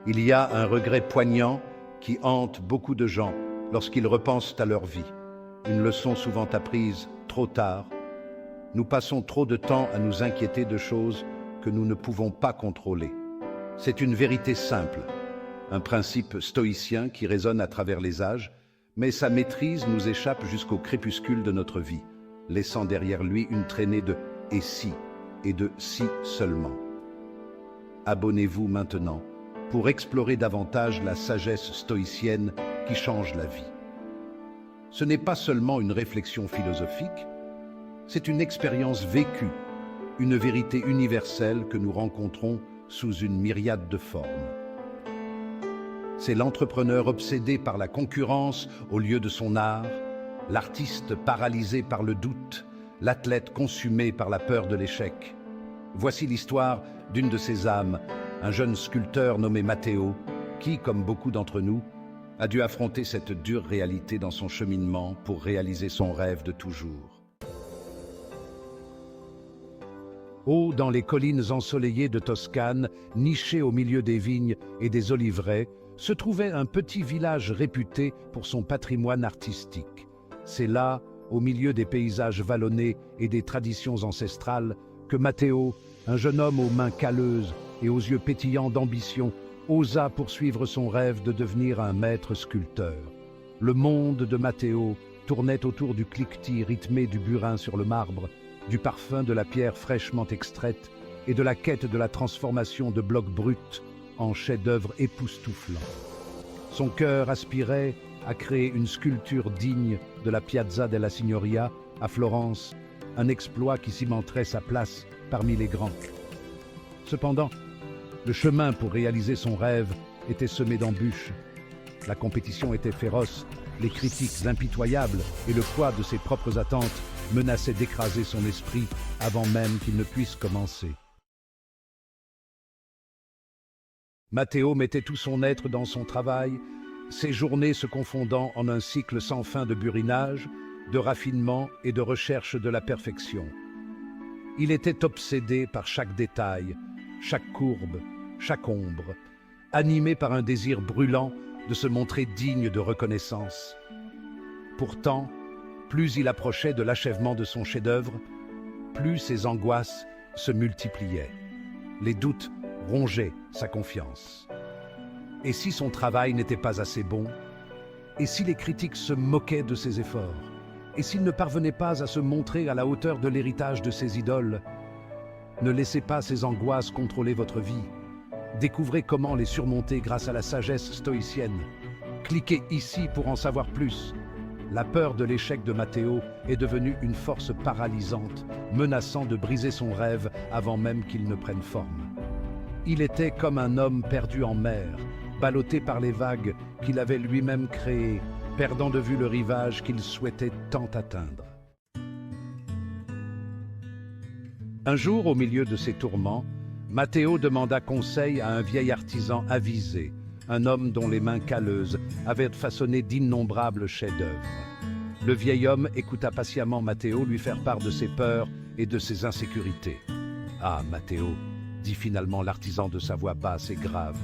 Il y a un regret poignant qui hante beaucoup de gens lorsqu'ils repensent à leur vie. Une leçon souvent apprise trop tard. Nous passons trop de temps à nous inquiéter de choses que nous ne pouvons pas contrôler. C'est une vérité simple, un principe stoïcien qui résonne à travers les âges, mais sa maîtrise nous échappe jusqu'au crépuscule de notre vie, laissant derrière lui une traînée de « et si » et de « si seulement ». Abonnez-vous maintenant pour explorer davantage la sagesse stoïcienne qui change la vie. Ce n'est pas seulement une réflexion philosophique, c'est une expérience vécue, une vérité universelle que nous rencontrons sous une myriade de formes. C'est l'entrepreneur obsédé par la concurrence au lieu de son art, l'artiste paralysé par le doute, l'athlète consumé par la peur de l'échec. Voici l'histoire d'une de ces âmes, un jeune sculpteur nommé Matteo, qui, comme beaucoup d'entre nous, a dû affronter cette dure réalité dans son cheminement pour réaliser son rêve de toujours. Haut dans les collines ensoleillées de Toscane, niché au milieu des vignes et des oliveraies, se trouvait un petit village réputé pour son patrimoine artistique. C'est là, au milieu des paysages vallonnés et des traditions ancestrales, que Matteo, un jeune homme aux mains calleuses et aux yeux pétillants d'ambition, osa poursuivre son rêve de devenir un maître sculpteur. Le monde de Matteo tournait autour du cliquetis rythmé du burin sur le marbre, du parfum de la pierre fraîchement extraite et de la quête de la transformation de blocs bruts en chefs-d'œuvre époustouflants. Son cœur aspirait à créer une sculpture digne de la Piazza della Signoria à Florence, un exploit qui cimenterait sa place parmi les grands. Cependant, le chemin pour réaliser son rêve était semé d'embûches. La compétition était féroce, les critiques impitoyables et le poids de ses propres attentes menaçaient d'écraser son esprit avant même qu'il ne puisse commencer. Matteo mettait tout son être dans son travail, ses journées se confondant en un cycle sans fin de burinage, de raffinement et de recherche de la perfection. Il était obsédé par chaque détail, chaque courbe, chaque ombre, animé par un désir brûlant de se montrer digne de reconnaissance. Pourtant, plus il approchait de l'achèvement de son chef-d'œuvre, plus ses angoisses se multipliaient. Les doutes rongeaient sa confiance. Et si son travail n'était pas assez bon? Et si les critiques se moquaient de ses efforts? Et s'il ne parvenait pas à se montrer à la hauteur de l'héritage de ses idoles? Ne laissez pas ces angoisses contrôler votre vie. Découvrez comment les surmonter grâce à la sagesse stoïcienne. Cliquez ici pour en savoir plus. La peur de l'échec de Matteo est devenue une force paralysante, menaçant de briser son rêve avant même qu'il ne prenne forme. Il était comme un homme perdu en mer, ballotté par les vagues qu'il avait lui-même créées, perdant de vue le rivage qu'il souhaitait tant atteindre. Un jour, au milieu de ses tourments, Matteo demanda conseil à un vieil artisan avisé, un homme dont les mains calleuses avaient façonné d'innombrables chefs-d'œuvre. Le vieil homme écouta patiemment Matteo lui faire part de ses peurs et de ses insécurités. « Ah, Matteo, dit finalement l'artisan de sa voix basse et grave,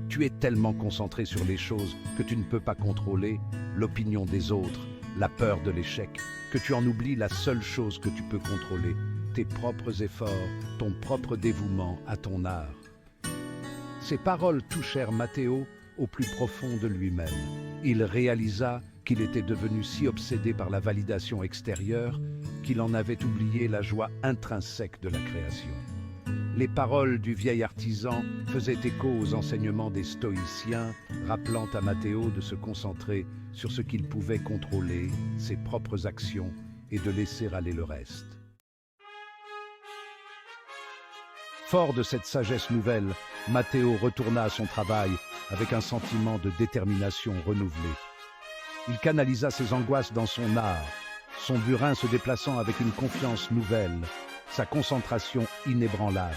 tu es tellement concentré sur les choses que tu ne peux pas contrôler, l'opinion des autres, la peur de l'échec, que tu en oublies la seule chose que tu peux contrôler, tes propres efforts, ton propre dévouement à ton art. » Ces paroles touchèrent Matteo au plus profond de lui-même. Il réalisa qu'il était devenu si obsédé par la validation extérieure qu'il en avait oublié la joie intrinsèque de la création. Les paroles du vieil artisan faisaient écho aux enseignements des stoïciens, rappelant à Matteo de se concentrer sur ce qu'il pouvait contrôler, ses propres actions, et de laisser aller le reste. Fort de cette sagesse nouvelle, Matteo retourna à son travail avec un sentiment de détermination renouvelé. Il canalisa ses angoisses dans son art, son burin se déplaçant avec une confiance nouvelle, sa concentration inébranlable.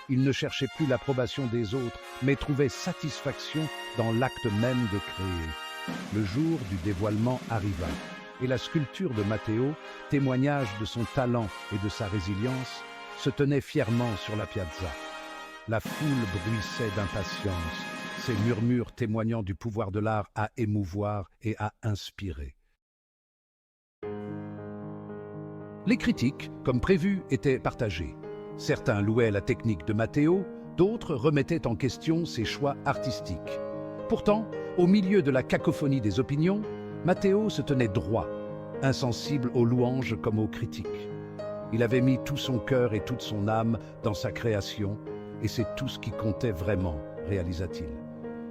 Il ne cherchait plus l'approbation des autres, mais trouvait satisfaction dans l'acte même de créer. Le jour du dévoilement arriva, et la sculpture de Matteo, témoignage de son talent et de sa résilience, se tenait fièrement sur la piazza. La foule bruissait d'impatience, ces murmures témoignant du pouvoir de l'art à émouvoir et à inspirer. Les critiques, comme prévu, étaient partagées. Certains louaient la technique de Matteo, d'autres remettaient en question ses choix artistiques. Pourtant, au milieu de la cacophonie des opinions, Matteo se tenait droit, insensible aux louanges comme aux critiques. Il avait mis tout son cœur et toute son âme dans sa création, et c'est tout ce qui comptait vraiment, réalisa-t-il.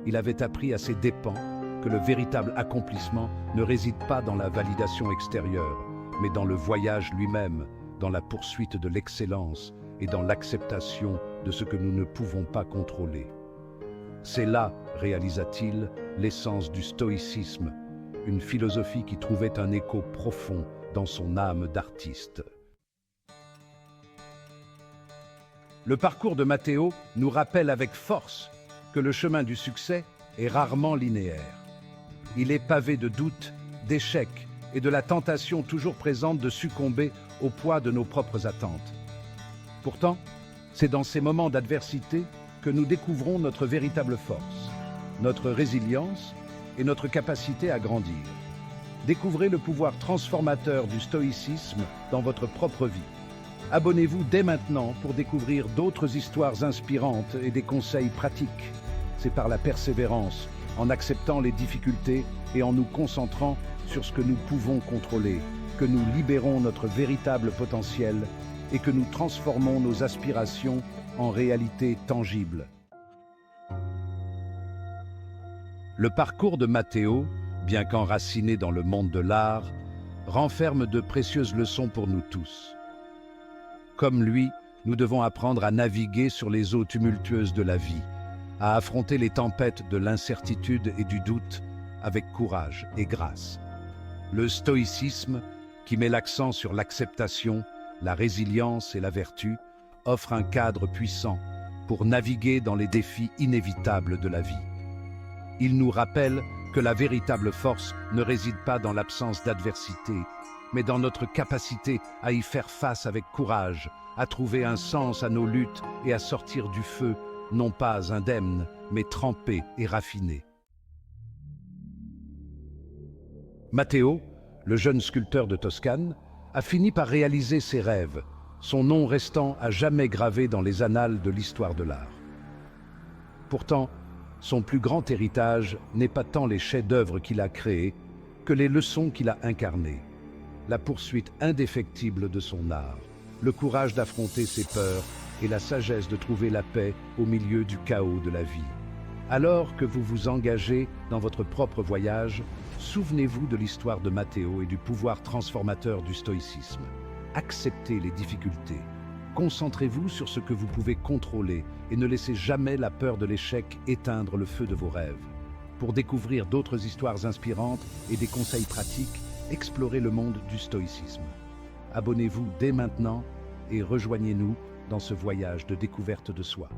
Il avait appris à ses dépens que le véritable accomplissement ne réside pas dans la validation extérieure, mais dans le voyage lui-même, dans la poursuite de l'excellence et dans l'acceptation de ce que nous ne pouvons pas contrôler. C'est là, réalisa-t-il, l'essence du stoïcisme, une philosophie qui trouvait un écho profond dans son âme d'artiste. Le parcours de Matteo nous rappelle avec force que le chemin du succès est rarement linéaire. Il est pavé de doutes, d'échecs et de la tentation toujours présente de succomber au poids de nos propres attentes. Pourtant, c'est dans ces moments d'adversité que nous découvrons notre véritable force, notre résilience et notre capacité à grandir. Découvrez le pouvoir transformateur du stoïcisme dans votre propre vie. Abonnez-vous dès maintenant pour découvrir d'autres histoires inspirantes et des conseils pratiques. C'est par la persévérance, en acceptant les difficultés et en nous concentrant sur ce que nous pouvons contrôler, que nous libérons notre véritable potentiel et que nous transformons nos aspirations en réalité tangible. Le parcours de Matteo, bien qu'enraciné dans le monde de l'art, renferme de précieuses leçons pour nous tous. Comme lui, nous devons apprendre à naviguer sur les eaux tumultueuses de la vie, à affronter les tempêtes de l'incertitude et du doute avec courage et grâce. Le stoïcisme, qui met l'accent sur l'acceptation, la résilience et la vertu, offre un cadre puissant pour naviguer dans les défis inévitables de la vie. Il nous rappelle que la véritable force ne réside pas dans l'absence d'adversité, mais dans notre capacité à y faire face avec courage, à trouver un sens à nos luttes et à sortir du feu, non pas indemne, mais trempé et raffiné. Matteo, le jeune sculpteur de Toscane, a fini par réaliser ses rêves, son nom restant à jamais gravé dans les annales de l'histoire de l'art. Pourtant, son plus grand héritage n'est pas tant les chefs-d'œuvre qu'il a créés que les leçons qu'il a incarnées. La poursuite indéfectible de son art, le courage d'affronter ses peurs et la sagesse de trouver la paix au milieu du chaos de la vie. Alors que vous vous engagez dans votre propre voyage, souvenez-vous de l'histoire de Matteo et du pouvoir transformateur du stoïcisme. Acceptez les difficultés. Concentrez-vous sur ce que vous pouvez contrôler et ne laissez jamais la peur de l'échec éteindre le feu de vos rêves. Pour découvrir d'autres histoires inspirantes et des conseils pratiques, explorez le monde du stoïcisme. Abonnez-vous dès maintenant et rejoignez-nous dans ce voyage de découverte de soi.